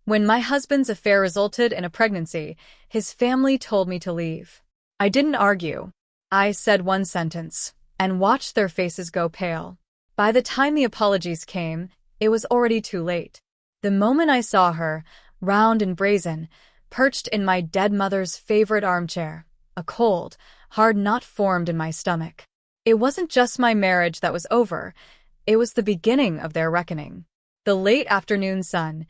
When my husband's affair resulted in a pregnancy, his family told me to leave. I didn't argue. I said one sentence, and watched their faces go pale. By the time the apologies came, it was already too late. The moment I saw her, round and brazen, perched in my dead mother's favorite armchair, a cold, hard knot formed in my stomach. It wasn't just my marriage that was over, it was the beginning of their reckoning. The late afternoon sun,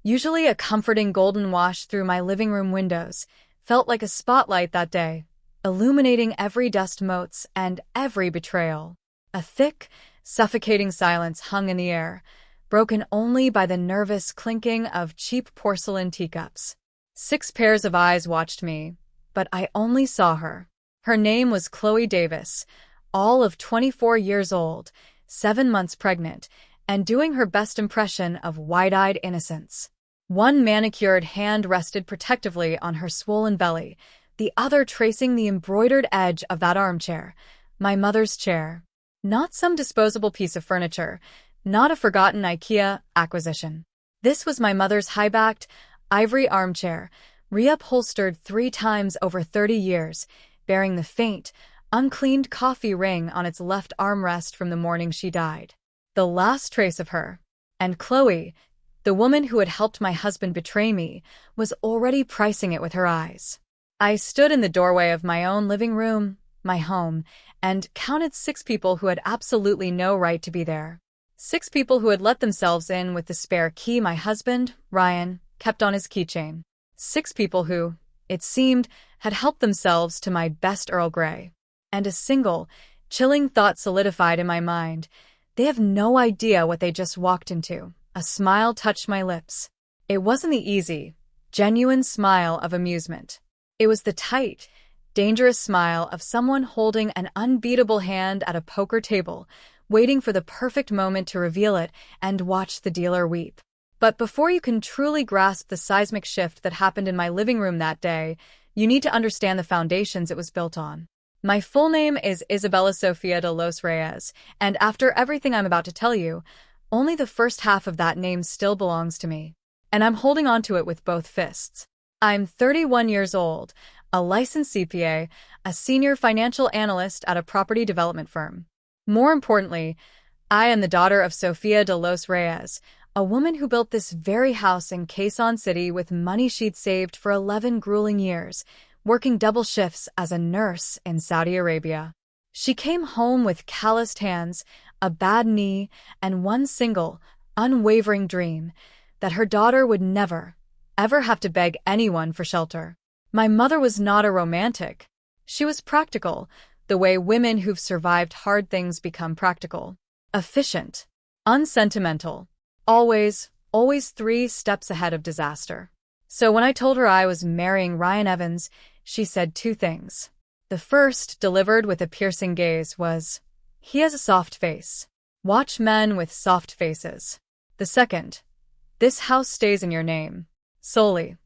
usually a comforting golden wash through my living room windows, felt like a spotlight that day, illuminating every dust motes and every betrayal. A thick, suffocating silence hung in the air, broken only by the nervous clinking of cheap porcelain teacups. 6 pairs of eyes watched me, but I only saw her. Her name was Chloe Davis, all of 24 years old, 7 months pregnant, and doing her best impression of wide-eyed innocence. One manicured hand rested protectively on her swollen belly, the other tracing the embroidered edge of that armchair, my mother's chair. Not some disposable piece of furniture, not a forgotten IKEA acquisition. This was my mother's high-backed, ivory armchair, reupholstered 3 times over 30 years, bearing the faint, uncleaned coffee ring on its left armrest from the morning she died. The last trace of her. And Chloe, the woman who had helped my husband betray me, was already pricing it with her eyes. I stood in the doorway of my own living room, my home, and counted 6 people who had absolutely no right to be there. 6 people who had let themselves in with the spare key my husband, Ryan, kept on his keychain. 6 people who, it seemed, had helped themselves to my best Earl Grey. And a single, chilling thought solidified in my mind. They have no idea what they just walked into. A smile touched my lips. It wasn't the easy, genuine smile of amusement. It was the tight, dangerous smile of someone holding an unbeatable hand at a poker table, waiting for the perfect moment to reveal it and watch the dealer weep. But before you can truly grasp the seismic shift that happened in my living room that day, you need to understand the foundations it was built on. My full name is Isabella Sofia de los Reyes, and after everything I'm about to tell you, only the first half of that name still belongs to me. And I'm holding on to it with both fists. I'm 31 years old, a licensed CPA, a senior financial analyst at a property development firm. More importantly, I am the daughter of Sofia de los Reyes, a woman who built this very house in Quezon City with money she'd saved for 11 grueling years, working double shifts as a nurse in Saudi Arabia. She came home with calloused hands, a bad knee, and one single, unwavering dream, that her daughter would never, ever have to beg anyone for shelter. My mother was not a romantic. She was practical, the way women who've survived hard things become practical. Efficient. Unsentimental. Always 3 steps ahead of disaster. So when I told her I was marrying Ryan Evans, she said 2 things. The first, delivered with a piercing gaze, was, "He has a soft face. Watch men with soft faces." The second, "This house stays in your name. Solely."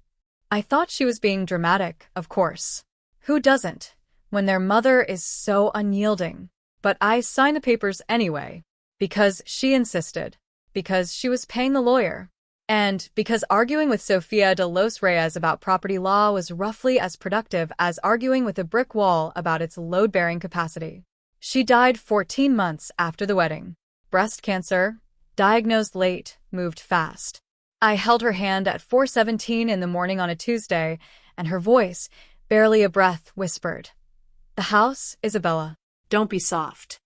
I thought she was being dramatic, of course. Who doesn't, when their mother is so unyielding? But I signed the papers anyway, because she insisted, because she was paying the lawyer, and because arguing with Sofia de los Reyes about property law was roughly as productive as arguing with a brick wall about its load-bearing capacity. She died 14 months after the wedding. Breast cancer, diagnosed late, moved fast. I held her hand at 4:17 in the morning on a Tuesday, and her voice, barely a breath, whispered, "The house, Isabella." Don't be soft.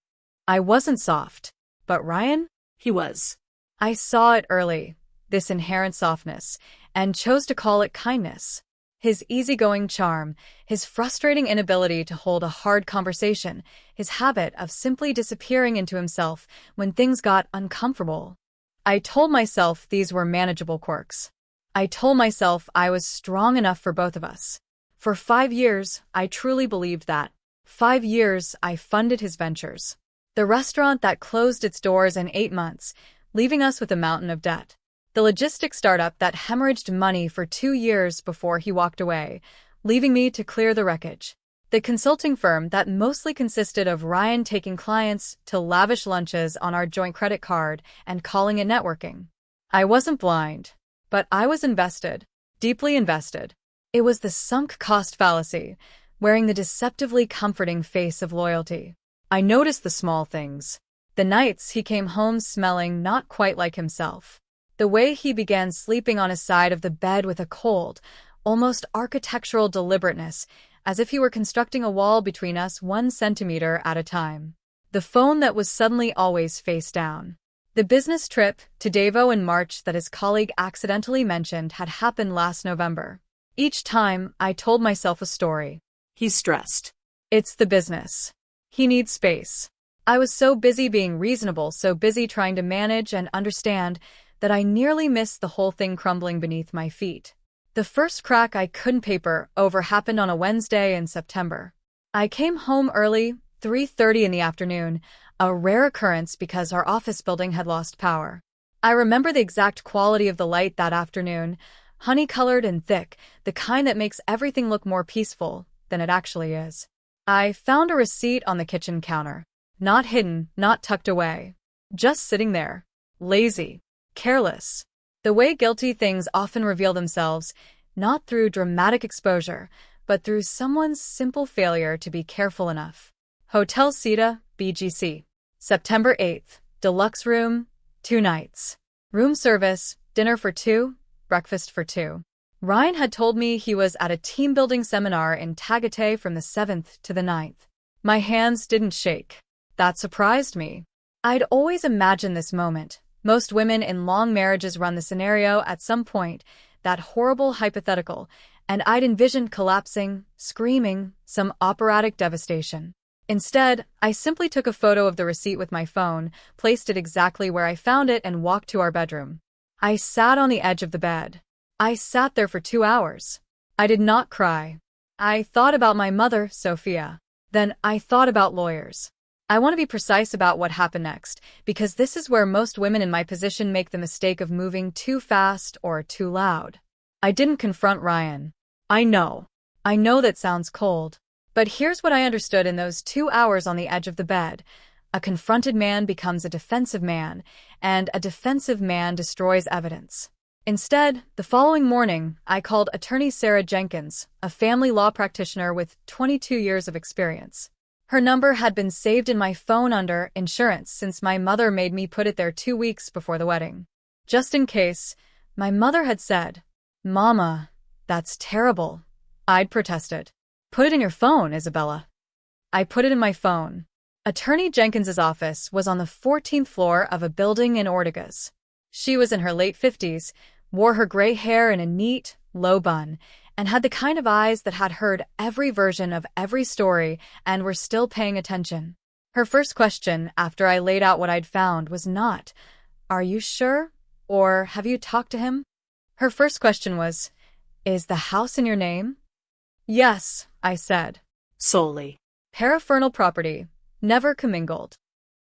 I wasn't soft. But Ryan? He was. I saw it early, this inherent softness, and chose to call it kindness. His easygoing charm, his frustrating inability to hold a hard conversation, his habit of simply disappearing into himself when things got uncomfortable. I told myself these were manageable quirks. I told myself I was strong enough for both of us. For 5 years, I truly believed that. 5 years, I funded his ventures. The restaurant that closed its doors in 8 months, leaving us with a mountain of debt. The logistics startup that hemorrhaged money for 2 years before he walked away, leaving me to clear the wreckage. The consulting firm that mostly consisted of Ryan taking clients to lavish lunches on our joint credit card and calling it networking. I wasn't blind. But I was invested, deeply invested. It was the sunk cost fallacy, wearing the deceptively comforting face of loyalty. I noticed the small things. The nights he came home smelling not quite like himself. The way he began sleeping on his side of the bed with a cold, almost architectural deliberateness, as if he were constructing a wall between us 1 centimeter at a time. The phone that was suddenly always face down. The business trip to Davos in March that his colleague accidentally mentioned had happened last November. Each time, I told myself a story. He's stressed. It's the business. He needs space. I was so busy being reasonable, so busy trying to manage and understand, that I nearly missed the whole thing crumbling beneath my feet. The first crack I couldn't paper over happened on a Wednesday in September. I came home early, 3:30 in the afternoon, a rare occurrence because our office building had lost power. I remember the exact quality of the light that afternoon, honey-colored and thick, the kind that makes everything look more peaceful than it actually is. I found a receipt on the kitchen counter. Not hidden, not tucked away. Just sitting there. Lazy. Careless. The way guilty things often reveal themselves, not through dramatic exposure, but through someone's simple failure to be careful enough. Hotel Sita, BGC. September 8th. Deluxe room, 2 nights. Room service, dinner for 2, breakfast for 2. Ryan had told me he was at a team-building seminar in Tagaytay from the 7th to the 9th. My hands didn't shake. That surprised me. I'd always imagined this moment. Most women in long marriages run the scenario at some point, that horrible hypothetical, and I'd envisioned collapsing, screaming, some operatic devastation. Instead, I simply took a photo of the receipt with my phone, placed it exactly where I found it, and walked to our bedroom. I sat on the edge of the bed. I sat there for 2 hours. I did not cry. I thought about my mother, Sophia. Then I thought about lawyers. I want to be precise about what happened next, because this is where most women in my position make the mistake of moving too fast or too loud. I didn't confront Ryan. I know that sounds cold. But here's what I understood in those 2 hours on the edge of the bed. A confronted man becomes a defensive man, and a defensive man destroys evidence. Instead, the following morning, I called attorney Sarah Jenkins, a family law practitioner with 22 years of experience. Her number had been saved in my phone under insurance since my mother made me put it there 2 weeks before the wedding. Just in case, my mother had said, "Mama, that's terrible." I'd protested. "Put it in your phone, Isabella." I put it in my phone. Attorney Jenkins's office was on the 14th floor of a building in Ortigas. She was in her late 50s, wore her gray hair in a neat, low bun, and had the kind of eyes that had heard every version of every story and were still paying attention. Her first question, after I laid out what I'd found, was not, "Are you sure?" or "Have you talked to him?" Her first question was, "Is the house in your name?" "Yes," I said. Solely. Paraphernal property, never commingled.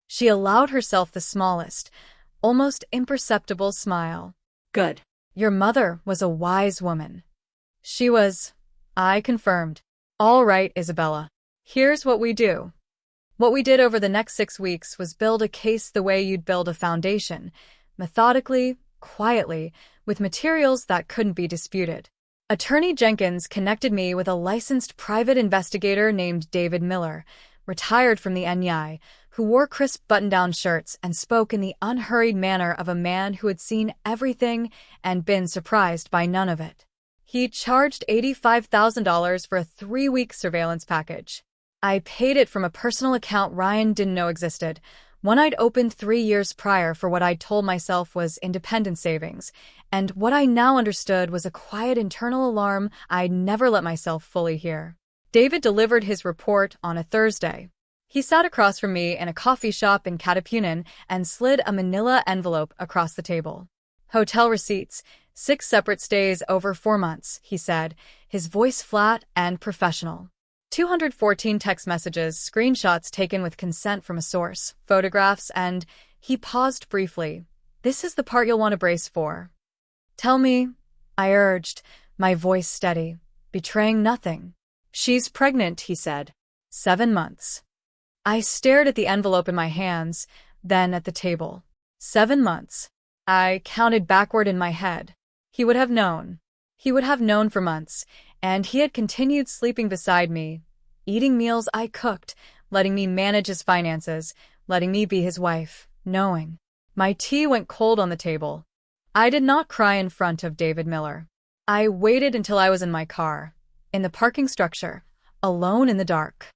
She allowed herself the smallest, almost imperceptible smile. Good. Your mother was a wise woman. She was, I confirmed. All right, Isabella. Here's what we do. What we did over the next 6 weeks was build a case the way you'd build a foundation, methodically, quietly, with materials that couldn't be disputed. Attorney Jenkins connected me with a licensed private investigator named David Miller, retired from the NI, who wore crisp button-down shirts and spoke in the unhurried manner of a man who had seen everything and been surprised by none of it. He charged $85,000 for a 3-week surveillance package. I paid it from a personal account Ryan didn't know existed, one I'd opened 3 years prior for what I'd told myself was independent savings, and what I now understood was a quiet internal alarm I'd never let myself fully hear. David delivered his report on a Thursday. He sat across from me in a coffee shop in Katapunan and slid a manila envelope across the table. Hotel receipts, 6 separate stays over 4 months, he said, his voice flat and professional. 214 text messages, screenshots taken with consent from a source, photographs, and he paused briefly. This is the part you'll want to brace for. Tell me, I urged, my voice steady, betraying nothing. She's pregnant, he said. 7 months. I stared at the envelope in my hands, then at the table. 7 months. I counted backward in my head. He would have known. He would have known for months, and he had continued sleeping beside me, eating meals I cooked, letting me manage his finances, letting me be his wife, knowing. My tea went cold on the table. I did not cry in front of David Miller. I waited until I was in my car, in the parking structure, alone in the dark.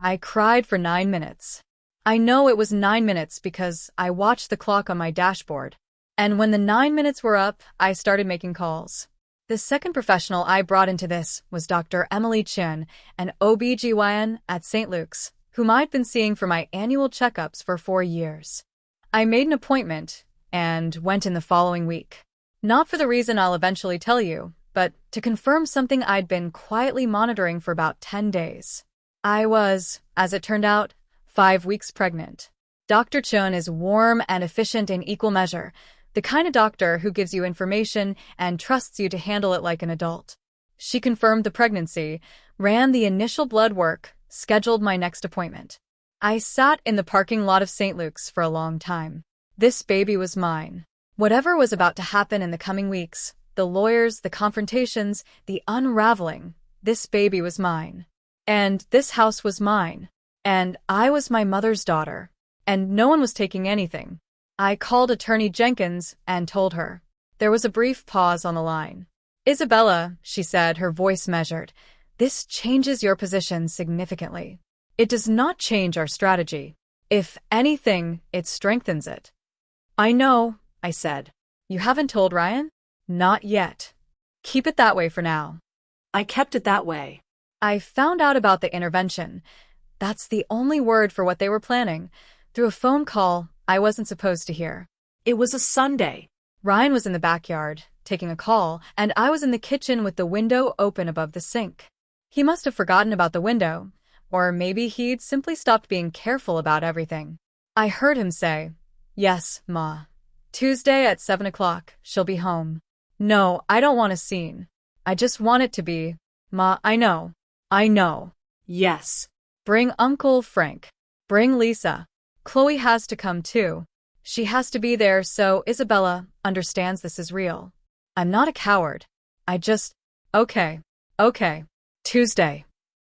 I cried for 9 minutes. I know it was 9 minutes because I watched the clock on my dashboard. And when the 9 minutes were up, I started making calls. The second professional I brought into this was Dr. Emily Chin, an OB-GYN at St. Luke's, whom I'd been seeing for my annual checkups for 4 years. I made an appointment and went in the following week. Not for the reason I'll eventually tell you, but to confirm something I'd been quietly monitoring for about 10 days. I was, as it turned out, 5 weeks pregnant. Dr. Chun is warm and efficient in equal measure, the kind of doctor who gives you information and trusts you to handle it like an adult. She confirmed the pregnancy, ran the initial blood work, scheduled my next appointment. I sat in the parking lot of St. Luke's for a long time. This baby was mine. Whatever was about to happen in the coming weeks, the lawyers, the confrontations, the unraveling, this baby was mine. And this house was mine. And I was my mother's daughter. And no one was taking anything. I called Attorney Jenkins and told her. There was a brief pause on the line. Isabella, she said, her voice measured, this changes your position significantly. It does not change our strategy. If anything, it strengthens it. I know, I said. You haven't told Ryan? Not yet. Keep it that way for now. I kept it that way. I found out about the intervention. That's the only word for what they were planning. Through a phone call I wasn't supposed to hear. It was a Sunday. Ryan was in the backyard, taking a call, and I was in the kitchen with the window open above the sink. He must have forgotten about the window, or maybe he'd simply stopped being careful about everything. I heard him say, Yes, Ma. Tuesday at 7 o'clock, she'll be home. No, I don't want a scene. I just want it to be, Ma, I know. I know. Yes. Bring Uncle Frank. Bring Lisa. Chloe has to come too. She has to be there so Isabella understands this is real. I'm not a coward. Okay. Tuesday.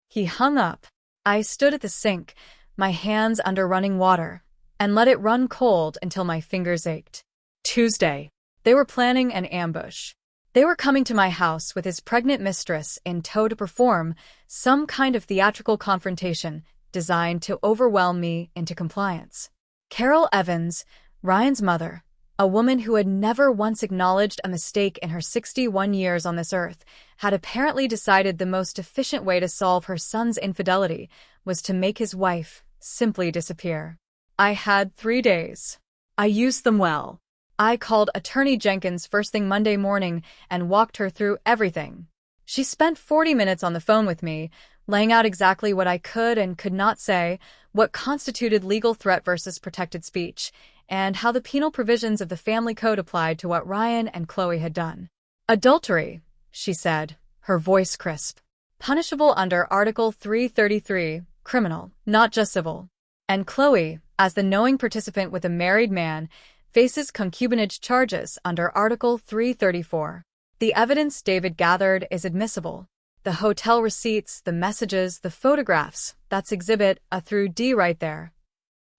He hung up. I stood at the sink, my hands under running water, and let it run cold until my fingers ached. Tuesday. They were planning an ambush. They were coming to my house with his pregnant mistress in tow to perform some kind of theatrical confrontation designed to overwhelm me into compliance. Carol Evans, Ryan's mother, a woman who had never once acknowledged a mistake in her 61 years on this earth, had apparently decided the most efficient way to solve her son's infidelity was to make his wife simply disappear. I had 3 days. I used them well. I called Attorney Jenkins first thing Monday morning and walked her through everything. She spent 40 minutes on the phone with me, laying out exactly what I could and could not say, what constituted legal threat versus protected speech, and how the penal provisions of the family code applied to what Ryan and Chloe had done. Adultery, she said, her voice crisp. Punishable under Article 333, criminal, not just civil. And Chloe, as the knowing participant with a married man, faces concubinage charges under Article 334. The evidence David gathered is admissible. The hotel receipts, the messages, the photographs, that's Exhibit A through D right there.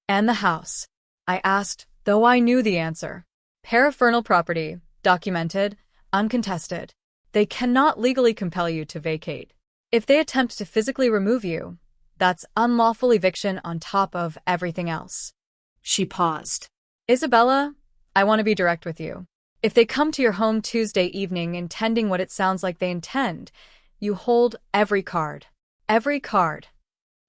And the house? I asked, though I knew the answer. Paraphernal property, documented, uncontested. They cannot legally compel you to vacate. If they attempt to physically remove you, that's unlawful eviction on top of everything else. She paused. Isabella, I want to be direct with you. If they come to your home Tuesday evening intending what it sounds like they intend, you hold every card. Every card.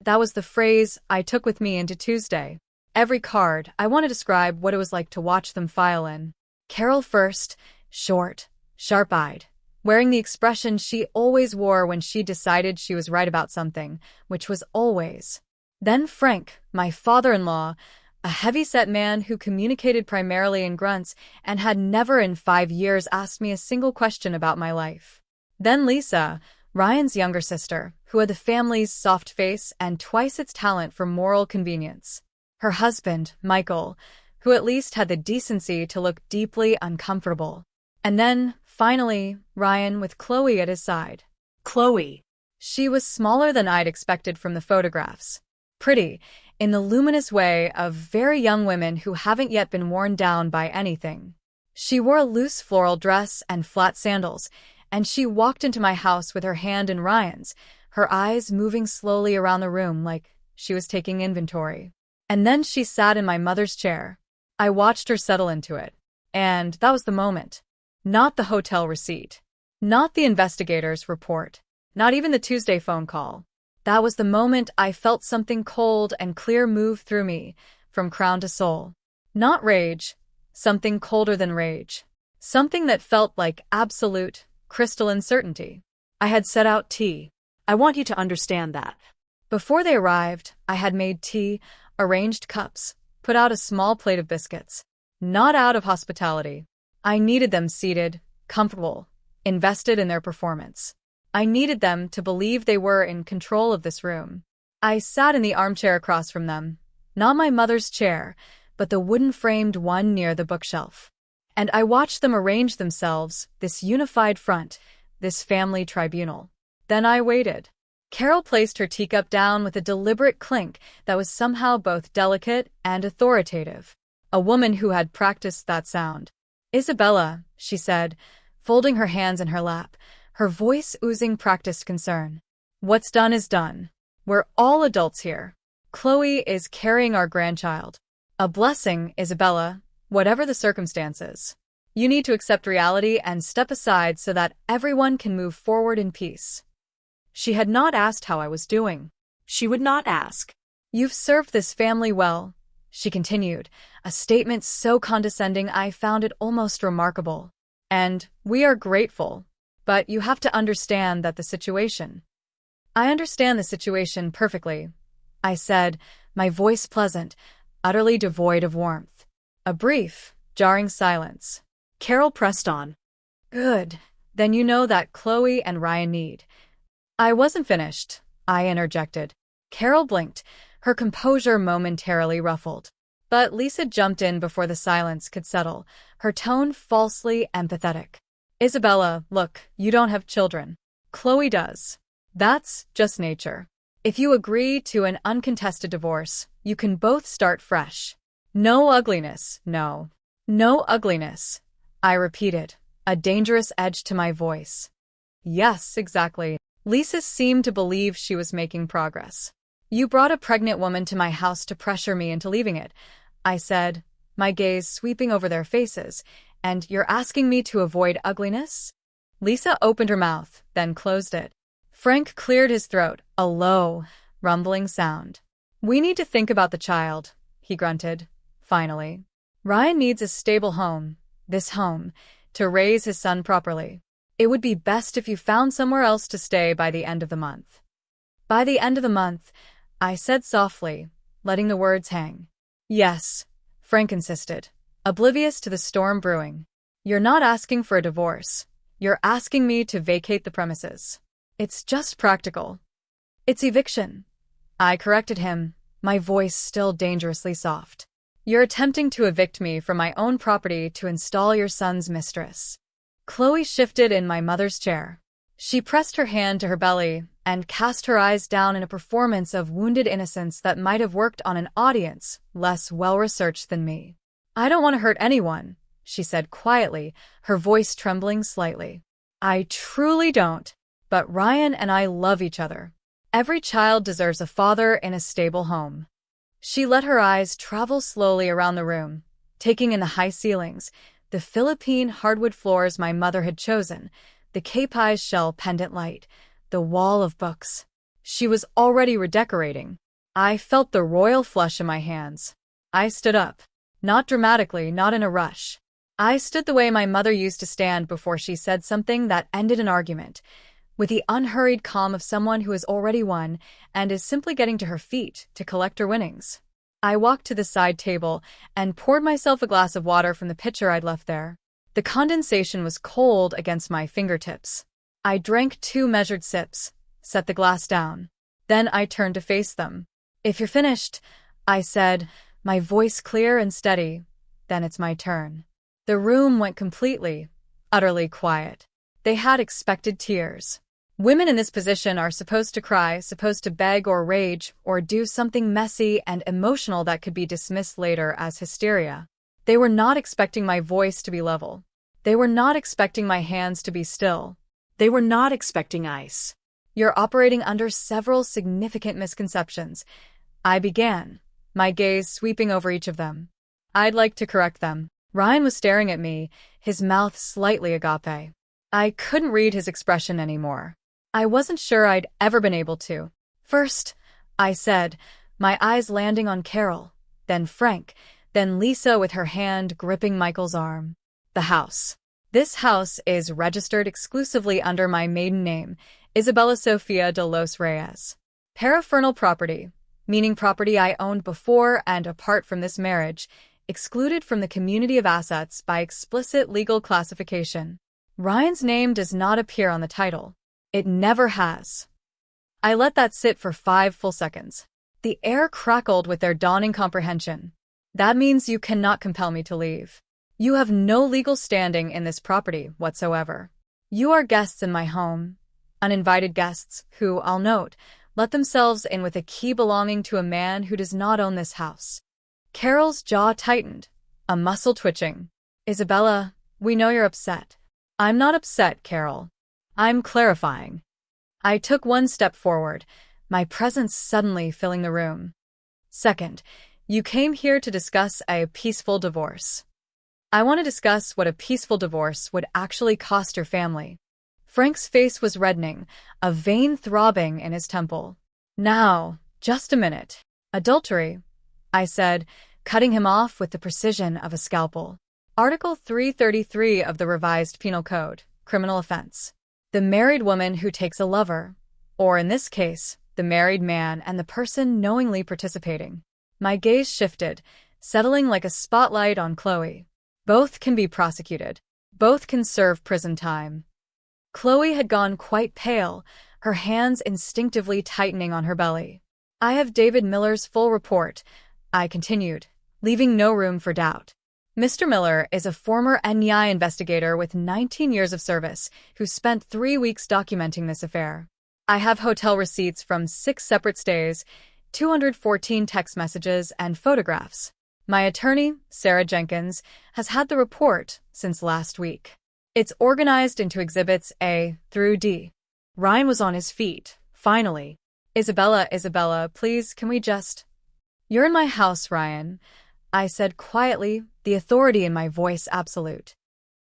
That was the phrase I took with me into Tuesday. Every card. I want to describe what it was like to watch them file in. Carol first, short, sharp-eyed, wearing the expression she always wore when she decided she was right about something, which was always. Then Frank, my father-in-law, a heavy-set man who communicated primarily in grunts and had never in 5 years asked me a single question about my life. Then Lisa, Ryan's younger sister, who had the family's soft face and twice its talent for moral convenience. Her husband, Michael, who at least had the decency to look deeply uncomfortable. And then, finally, Ryan with Chloe at his side. Chloe. She was smaller than I'd expected from the photographs. Pretty, in the luminous way of very young women who haven't yet been worn down by anything. She wore a loose floral dress and flat sandals, and she walked into my house with her hand in Ryan's, her eyes moving slowly around the room like she was taking inventory. And then she sat in my mother's chair. I watched her settle into it. And that was the moment. Not the hotel receipt. Not the investigator's report. Not even the Tuesday phone call. That was the moment I felt something cold and clear move through me, from crown to sole. Not rage. Something colder than rage. Something that felt like absolute, crystalline certainty. I had set out tea. I want you to understand that. Before they arrived, I had made tea, arranged cups, put out a small plate of biscuits. Not out of hospitality. I needed them seated, comfortable, invested in their performance. I needed them to believe they were in control of this room. I sat in the armchair across from them, not my mother's chair, but the wooden-framed one near the bookshelf. And I watched them arrange themselves, this unified front, this family tribunal. Then I waited. Carol placed her teacup down with a deliberate clink that was somehow both delicate and authoritative. A woman who had practiced that sound. "Isabella," she said, folding her hands in her lap, her voice oozing practiced concern. "What's done is done. We're all adults here. Chloe is carrying our grandchild. A blessing, Isabella, whatever the circumstances. You need to accept reality and step aside so that everyone can move forward in peace." She had not asked how I was doing. She would not ask. "You've served this family well," she continued, a statement so condescending I found it almost remarkable. "And we are grateful. But you have to understand that the situation—" "I understand the situation perfectly," I said, my voice pleasant, utterly devoid of warmth. A brief, jarring silence. Carol pressed on. "Good. Then you know that Chloe and Ryan need—" "I wasn't finished," I interjected. Carol blinked, her composure momentarily ruffled. But Lisa jumped in before the silence could settle, her tone falsely empathetic. "Isabella, look, you don't have children. Chloe does. That's just nature. If you agree to an uncontested divorce, you can both start fresh. No ugliness, no. No ugliness," I repeated, a dangerous edge to my voice. "Yes, exactly." Lisa seemed to believe she was making progress. "You brought a pregnant woman to my house to pressure me into leaving it," I said, my gaze sweeping over their faces, "and you're asking me to avoid ugliness?" Lisa opened her mouth, then closed it. Frank cleared his throat, a low, rumbling sound. "We need to think about the child," he grunted, finally. "Ryan needs a stable home, this home, to raise his son properly. It would be best if you found somewhere else to stay by the end of the month." "By the end of the month," I said softly, letting the words hang. "Yes," Frank insisted, oblivious to the storm brewing. "You're not asking for a divorce. You're asking me to vacate the premises. It's just practical." "It's eviction," I corrected him, my voice still dangerously soft. "You're attempting to evict me from my own property to install your son's mistress." Chloe shifted in my mother's chair. She pressed her hand to her belly and cast her eyes down in a performance of wounded innocence that might have worked on an audience less well-researched than me. "I don't want to hurt anyone," she said quietly, her voice trembling slightly. "I truly don't. But Ryan and I love each other. Every child deserves a father in a stable home." She let her eyes travel slowly around the room, taking in the high ceilings, the Philippine hardwood floors my mother had chosen, the Kapai's shell pendant light, the wall of books. She was already redecorating. I felt the royal flush in my hands. I stood up. Not dramatically, not in a rush. I stood the way my mother used to stand before she said something that ended an argument, with the unhurried calm of someone who has already won and is simply getting to her feet to collect her winnings. I walked to the side table and poured myself a glass of water from the pitcher I'd left there. The condensation was cold against my fingertips. I drank 2 measured sips, set the glass down. Then I turned to face them. "If you're finished," I said, my voice clear and steady, "then it's my turn." The room went completely, utterly quiet. They had expected tears. Women in this position are supposed to cry, supposed to beg or rage, or do something messy and emotional that could be dismissed later as hysteria. They were not expecting my voice to be level. They were not expecting my hands to be still. They were not expecting ice. You're operating under several significant misconceptions. I began, my gaze sweeping over each of them. I'd like to correct them. Ryan was staring at me, his mouth slightly agape. I couldn't read his expression anymore. I wasn't sure I'd ever been able to. First, I said, my eyes landing on Carol, then Frank, then Lisa with her hand gripping Michael's arm. The house. This house is registered exclusively under my maiden name, Isabella Sofia de los Reyes. Paraphernal property, meaning property I owned before and apart from this marriage, excluded from the community of assets by explicit legal classification. Ryan's name does not appear on the title. It never has. I let that sit for 5 full seconds. The air crackled with their dawning comprehension. That means you cannot compel me to leave. You have no legal standing in this property whatsoever. You are guests in my home, uninvited guests who, I'll note, let themselves in with a key belonging to a man who does not own this house. Carol's jaw tightened, a muscle twitching. Isabella, we know you're upset. I'm not upset, Carol. I'm clarifying. I took 1 step forward, my presence suddenly filling the room. Second, you came here to discuss a peaceful divorce. I want to discuss what a peaceful divorce would actually cost your family. Frank's face was reddening, a vein throbbing in his temple. Now, just a minute. Adultery, I said, cutting him off with the precision of a scalpel. Article 333 of the Revised Penal Code, criminal offense. The married woman who takes a lover, or in this case, the married man and the person knowingly participating. My gaze shifted, settling like a spotlight on Chloe. Both can be prosecuted. Both can serve prison time. Chloe had gone quite pale, her hands instinctively tightening on her belly. I have David Miller's full report, I continued, leaving no room for doubt. Mr. Miller is a former NEI investigator with 19 years of service who spent 3 weeks documenting this affair. I have hotel receipts from 6 separate stays, 214 text messages, and photographs. My attorney, Sarah Jenkins, has had the report since last week. It's organized into Exhibits A through D. Ryan was on his feet, finally. Isabella, please, can we just... You're in my house, Ryan, I said quietly, the authority in my voice absolute.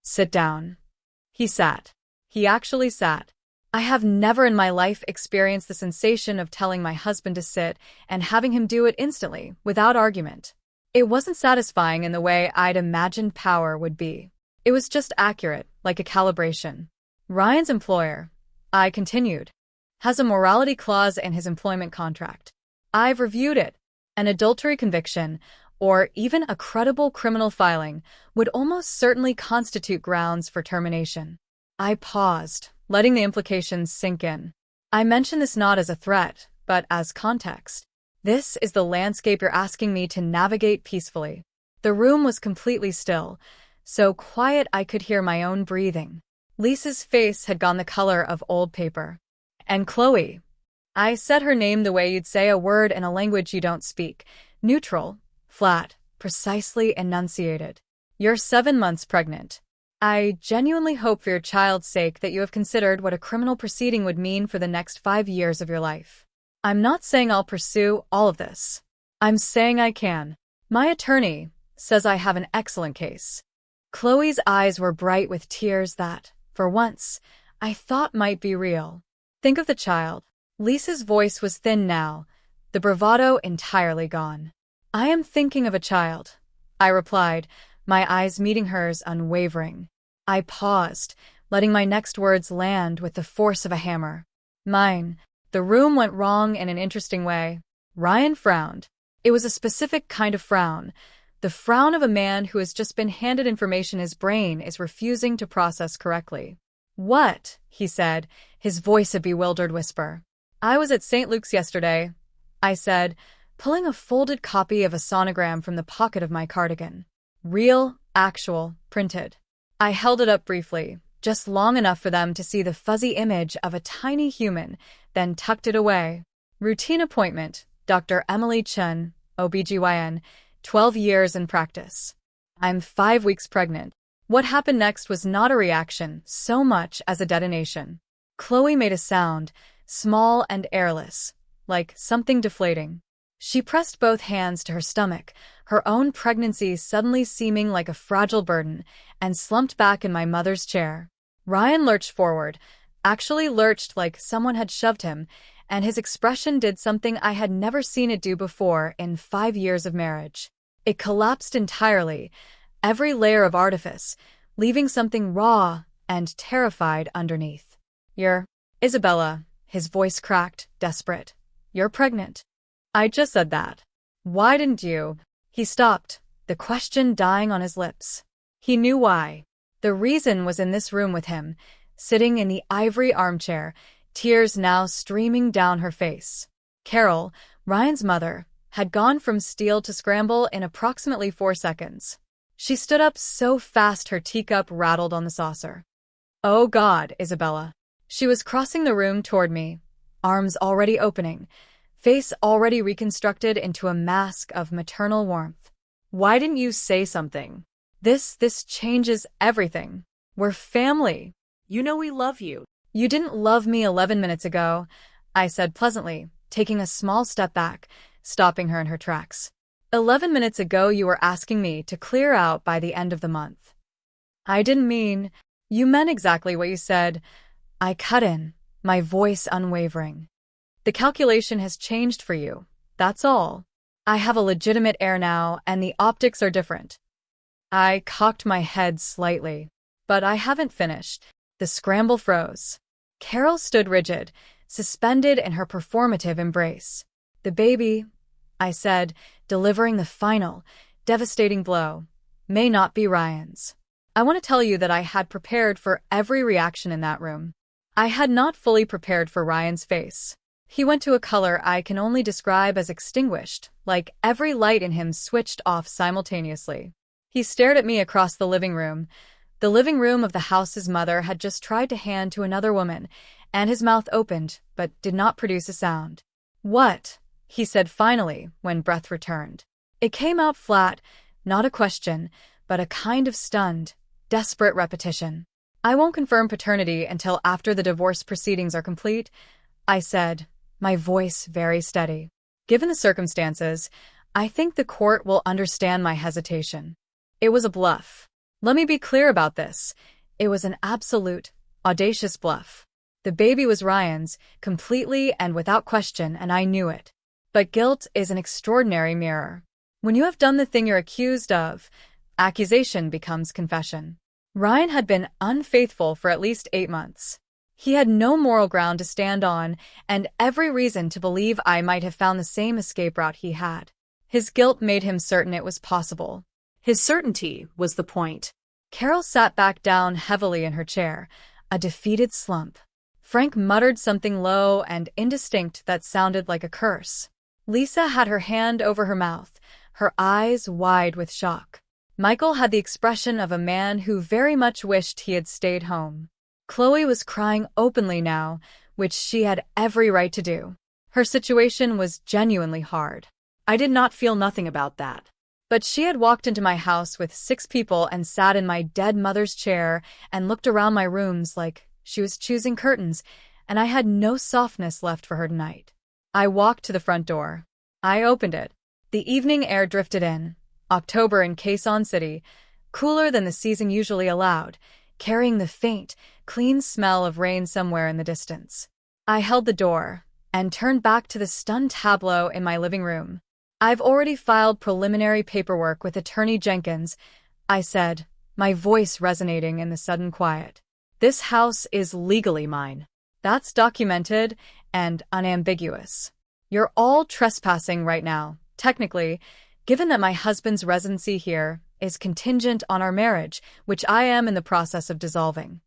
Sit down. He sat. He actually sat. I have never in my life experienced the sensation of telling my husband to sit and having him do it instantly, without argument. It wasn't satisfying in the way I'd imagined power would be. It was just accurate, like a calibration. Ryan's employer, I continued, has a morality clause in his employment contract. I've reviewed it. An adultery conviction, or even a credible criminal filing, would almost certainly constitute grounds for termination. I paused, letting the implications sink in. I mention this not as a threat, but as context. This is the landscape you're asking me to navigate peacefully. The room was completely still, so quiet I could hear my own breathing. Lisa's face had gone the color of old paper. And Chloe. I said her name the way you'd say a word in a language you don't speak. Neutral, flat, precisely enunciated. You're 7 months pregnant. I genuinely hope for your child's sake that you have considered what a criminal proceeding would mean for the next 5 years of your life. I'm not saying I'll pursue all of this. I'm saying I can. My attorney says I have an excellent case. Chloe's eyes were bright with tears that, for once, I thought might be real. Think of the child. Lisa's voice was thin now, the bravado entirely gone. I am thinking of a child, I replied, my eyes meeting hers unwavering. I paused, letting my next words land with the force of a hammer. Mine. The room went wrong in an interesting way. Ryan frowned. It was a specific kind of frown, the frown of a man who has just been handed information his brain is refusing to process correctly. What? He said, his voice a bewildered whisper. I was at St. Luke's yesterday, I said, pulling a folded copy of a sonogram from the pocket of my cardigan. Real, actual, printed. I held it up briefly, just long enough for them to see the fuzzy image of a tiny human, then tucked it away. Routine appointment, Dr. Emily Chen, OBGYN, 12 years in practice. I'm 5 weeks pregnant. What happened next was not a reaction so much as a detonation. Chloe made a sound, small and airless, like something deflating. She pressed both hands to her stomach, her own pregnancy suddenly seeming like a fragile burden, and slumped back in my mother's chair. Ryan lurched forward, actually lurched like someone had shoved him, and his expression did something I had never seen it do before in 5 years of marriage. It collapsed entirely, every layer of artifice, leaving something raw and terrified underneath. "You're Isabella," his voice cracked, desperate. "You're pregnant." "I just said that." "Why didn't you?" He stopped, the question dying on his lips. He knew why. The reason was in this room with him, sitting in the ivory armchair, tears now streaming down her face. Carol, Ryan's mother, had gone from steel to scramble in approximately 4 seconds. She stood up so fast her teacup rattled on the saucer. "Oh God, Isabella." She was crossing the room toward me, arms already opening, face already reconstructed into a mask of maternal warmth. "Why didn't you say something? This changes everything. We're family." You know we love you. "You didn't love me 11 minutes ago," I said pleasantly, taking a small step back, stopping her in her tracks. 11 minutes ago you were asking me to clear out by the end of the month." "I didn't mean—" "You meant exactly what you said." I cut in, my voice unwavering. "The calculation has changed for you, that's all. I have a legitimate heir now, and the optics are different." I cocked my head slightly. "But I haven't finished." The scramble froze. Carol stood rigid, suspended in her performative embrace. "The baby," I said, delivering the final, devastating blow, "may not be Ryan's." I want to tell you that I had prepared for every reaction in that room. I had not fully prepared for Ryan's face. He went to a color I can only describe as extinguished, like every light in him switched off simultaneously. He stared at me across the living room of the house his mother had just tried to hand to another woman, and his mouth opened, but did not produce a sound. "What?" he said finally, when breath returned. It came out flat, not a question, but a kind of stunned, desperate repetition. "I won't confirm paternity until after the divorce proceedings are complete," I said, my voice very steady. "Given the circumstances, I think the court will understand my hesitation." It was a bluff. Let me be clear about this. It was an absolute, audacious bluff. The baby was Ryan's, completely and without question, and I knew it. But guilt is an extraordinary mirror. When you have done the thing you're accused of, accusation becomes confession. Ryan had been unfaithful for at least 8 months. He had no moral ground to stand on, and every reason to believe I might have found the same escape route he had. His guilt made him certain it was possible. His certainty was the point. Carol sat back down heavily in her chair, a defeated slump. Frank muttered something low and indistinct that sounded like a curse. Lisa had her hand over her mouth, her eyes wide with shock. Michael had the expression of a man who very much wished he had stayed home. Chloe was crying openly now, which she had every right to do. Her situation was genuinely hard. I did not feel nothing about that. But she had walked into my house with 6 people and sat in my dead mother's chair and looked around my rooms like she was choosing curtains, and I had no softness left for her tonight. I walked to the front door. I opened it. The evening air drifted in, October in Quezon City, cooler than the season usually allowed, carrying the faint, clean smell of rain somewhere in the distance. I held the door and turned back to the stunned tableau in my living room. "I've already filed preliminary paperwork with Attorney Jenkins," I said, my voice resonating in the sudden quiet. "This house is legally mine. That's documented and unambiguous. You're all trespassing right now, technically, given that my husband's residency here is contingent on our marriage, which I am in the process of dissolving."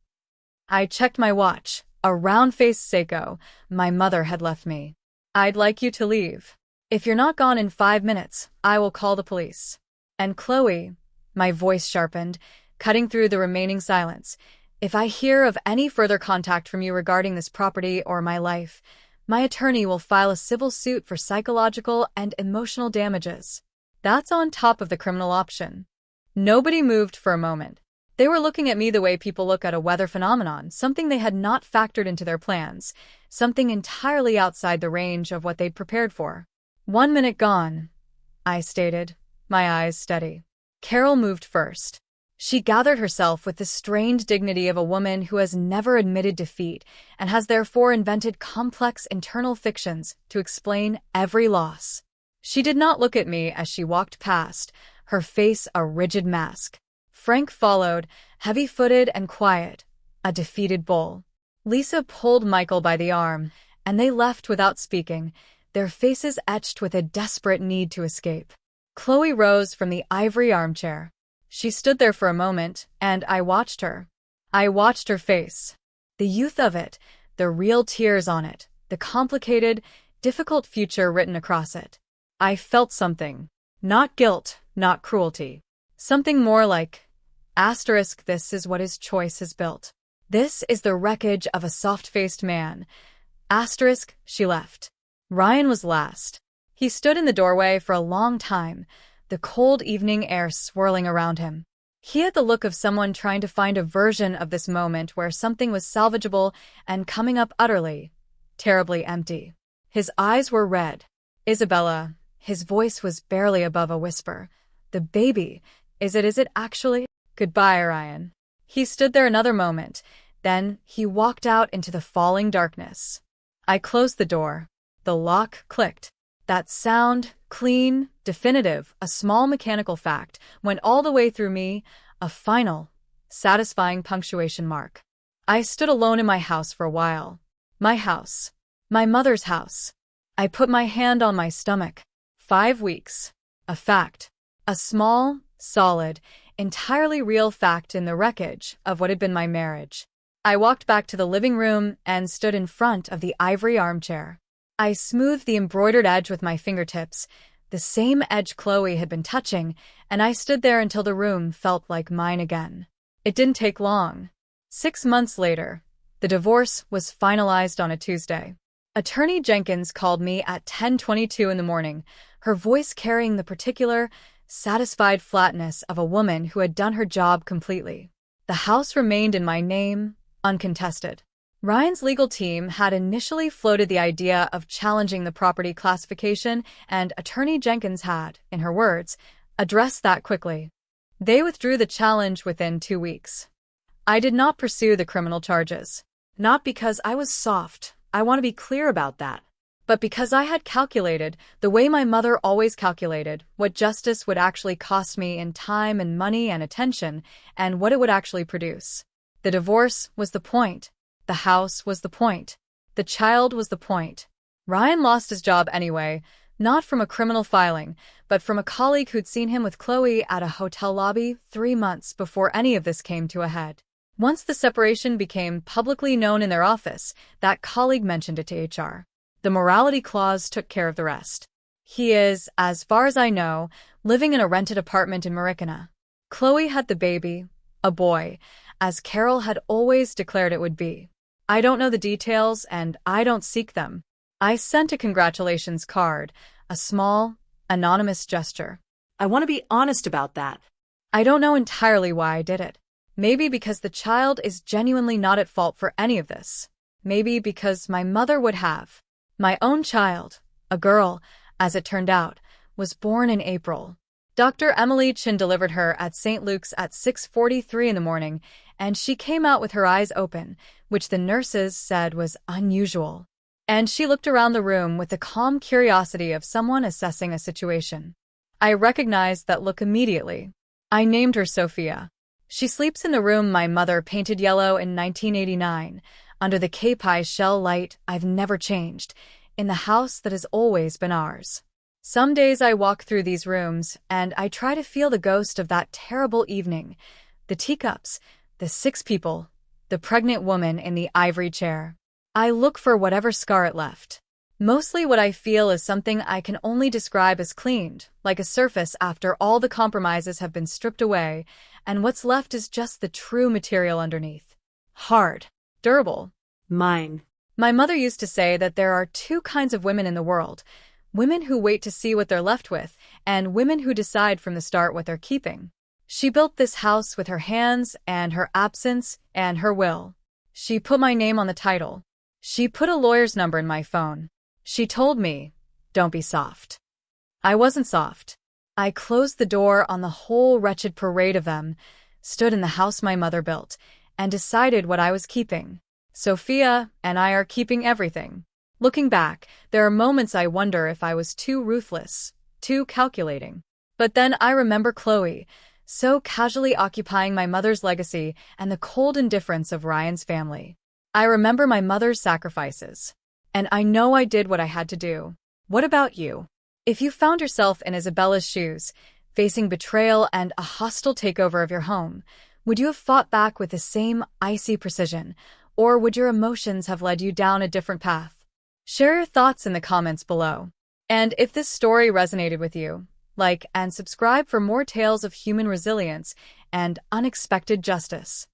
I checked my watch, a round-faced Seiko my mother had left me. "I'd like you to leave. If you're not gone in 5 minutes, I will call the police." And Chloe, my voice sharpened, cutting through the remaining silence. "If I hear of any further contact from you regarding this property or my life, my attorney will file a civil suit for psychological and emotional damages." That's on top of the criminal option. Nobody moved for a moment. They were looking at me the way people look at a weather phenomenon, something they had not factored into their plans, something entirely outside the range of what they'd prepared for. "1 minute gone," I stated, my eyes steady. Carol moved first. She gathered herself with the strained dignity of a woman who has never admitted defeat and has therefore invented complex internal fictions to explain every loss. She did not look at me as she walked past, her face a rigid mask. Frank followed, heavy-footed and quiet, a defeated bull. Lisa pulled Michael by the arm, and they left without speaking, their faces etched with a desperate need to escape. Chloe rose from the ivory armchair. She stood there for a moment, and I watched her. I watched her face. The youth of it, the real tears on it, the complicated, difficult future written across it. I felt something. Not guilt, not cruelty. Something more like, "This is what his choice has built. This is the wreckage of a soft-faced man." She left. Ryan was last. He stood in the doorway for a long time, the cold evening air swirling around him. He had the look of someone trying to find a version of this moment where something was salvageable and coming up utterly, terribly empty. His eyes were red. "Isabella," his voice was barely above a whisper. "The baby, is it actually?" "Goodbye, Ryan." He stood there another moment, then he walked out into the falling darkness. I closed the door. The lock clicked. That sound, clean, definitive, a small mechanical fact, went all the way through me, a final, satisfying punctuation mark. I stood alone in my house for a while. My house. My mother's house. I put my hand on my stomach. 5 weeks. A fact. A small, solid, entirely real fact in the wreckage of what had been my marriage. I walked back to the living room and stood in front of the ivory armchair. I smoothed the embroidered edge with my fingertips, the same edge Chloe had been touching, and I stood there until the room felt like mine again. It didn't take long. 6 months later, the divorce was finalized on a Tuesday. Attorney Jenkins called me at 10:22 in the morning, her voice carrying the particular, satisfied flatness of a woman who had done her job completely. The house remained in my name, uncontested. Ryan's legal team had initially floated the idea of challenging the property classification, and Attorney Jenkins had, in her words, addressed that quickly. They withdrew the challenge within 2 weeks. I did not pursue the criminal charges. Not because I was soft, I want to be clear about that. But because I had calculated, the way my mother always calculated, what justice would actually cost me in time and money and attention, and what it would actually produce. The divorce was the point. The house was the point. The child was the point. Ryan lost his job anyway, not from a criminal filing, but from a colleague who'd seen him with Chloe at a hotel lobby 3 months before any of this came to a head. Once the separation became publicly known in their office, that colleague mentioned it to HR. The morality clause took care of the rest. He is, as far as I know, living in a rented apartment in Marikina. Chloe had the baby, a boy, as Carol had always declared it would be. I don't know the details, and I don't seek them. I sent a congratulations card, a small, anonymous gesture. I want to be honest about that. I don't know entirely why I did it. Maybe because the child is genuinely not at fault for any of this. Maybe because my mother would have. My own child, a girl, as it turned out, was born in April. Dr. Emily Chin delivered her at St. Luke's at 6:43 in the morning, and she came out with her eyes open, which the nurses said was unusual. And she looked around the room with the calm curiosity of someone assessing a situation. I recognized that look immediately. I named her Sophia. She sleeps in the room my mother painted yellow in 1989, under the K-Pi shell light I've never changed, in the house that has always been ours. Some days I walk through these rooms, and I try to feel the ghost of that terrible evening, the teacups, the 6 people, the pregnant woman in the ivory chair. I look for whatever scar it left. Mostly what I feel is something I can only describe as cleaned, like a surface after all the compromises have been stripped away, and what's left is just the true material underneath. Hard. Durable. Mine. My mother used to say that there are two kinds of women in the world: women who wait to see what they're left with, and women who decide from the start what they're keeping. She built this house with her hands and her absence and her will. She put my name on the title. She put a lawyer's number in my phone. She told me, "Don't be soft." I wasn't soft. I closed the door on the whole wretched parade of them, stood in the house my mother built, and decided what I was keeping. Sophia and I are keeping everything. Looking back, there are moments I wonder if I was too ruthless, too calculating. But then I remember Chloe, so casually occupying my mother's legacy and the cold indifference of Ryan's family. I remember my mother's sacrifices. And I know I did what I had to do. What about you? If you found yourself in Isabella's shoes, facing betrayal and a hostile takeover of your home, would you have fought back with the same icy precision, or would your emotions have led you down a different path? Share your thoughts in the comments below. And if this story resonated with you, like and subscribe for more tales of human resilience and unexpected justice.